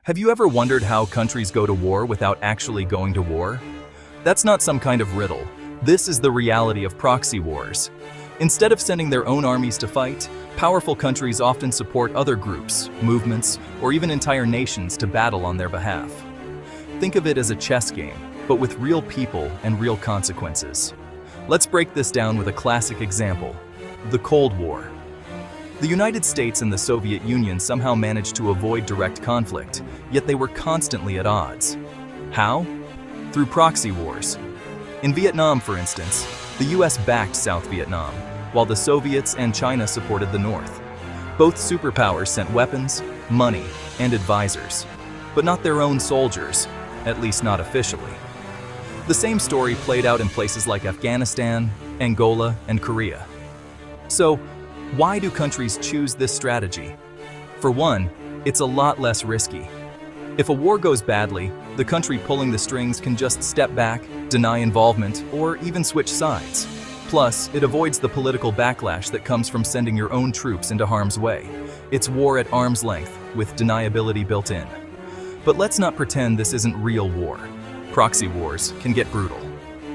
Have you ever wondered how countries go to war without actually going to war? That's not some kind of riddle. This is the reality of proxy wars. Instead of sending their own armies to fight, powerful countries often support other groups, movements, or even entire nations to battle on their behalf. Think of it as a chess game, but with real people and real consequences. Let's break this down with a classic example: the Cold War. The United States and the Soviet Union somehow managed to avoid direct conflict, yet they were constantly at odds. How? Through proxy wars. In Vietnam, for instance, the US backed South Vietnam, while the Soviets and China supported the North. Both superpowers sent weapons, money, and advisors, but not their own soldiers, at least not officially. The same story played out in places like Afghanistan, Angola, and Korea. So, why do countries choose this strategy? For one, it's a lot less risky. If a war goes badly, the country pulling the strings can just step back, deny involvement, or even switch sides. Plus, it avoids the political backlash that comes from sending your own troops into harm's way. It's war at arm's length, with deniability built in. But let's not pretend this isn't real war. Proxy wars can get brutal.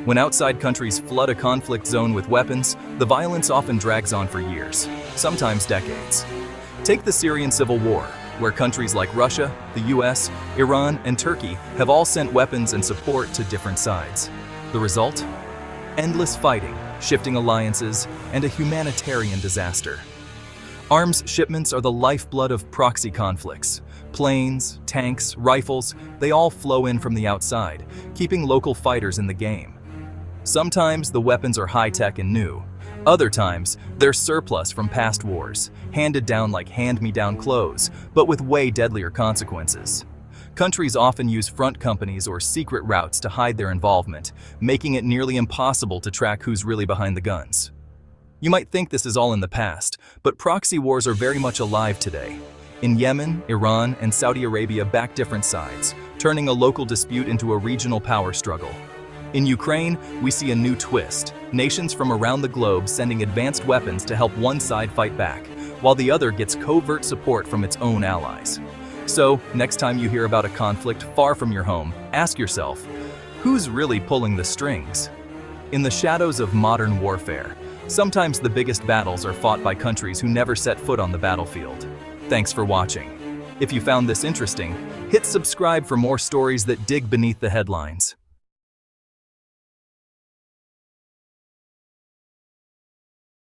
When outside countries flood a conflict zone with weapons, the violence often drags on for years, sometimes decades. Take the Syrian civil war, where countries like Russia, the US, Iran, and Turkey have all sent weapons and support to different sides. The result? Endless fighting, shifting alliances, and a humanitarian disaster. Arms shipments are the lifeblood of proxy conflicts. Planes, tanks, rifles, they all flow in from the outside, keeping local fighters in the game. Sometimes the weapons are high-tech and new. Other times, they're surplus from past wars, handed down like hand-me-down clothes, but with way deadlier consequences. Countries often use front companies or secret routes to hide their involvement, making it nearly impossible to track who's really behind the guns. You might think this is all in the past, but proxy wars are very much alive today. In Yemen, Iran, and Saudi Arabia back different sides, turning a local dispute into a regional power struggle. In Ukraine, we see a new twist: nations from around the globe sending advanced weapons to help one side fight back, while the other gets covert support from its own allies. So, next time you hear about a conflict far from your home, ask yourself, who's really pulling the strings? In the shadows of modern warfare, sometimes the biggest battles are fought by countries who never set foot on the battlefield. Thanks for watching. If you found this interesting, hit subscribe for more stories that dig beneath the headlines.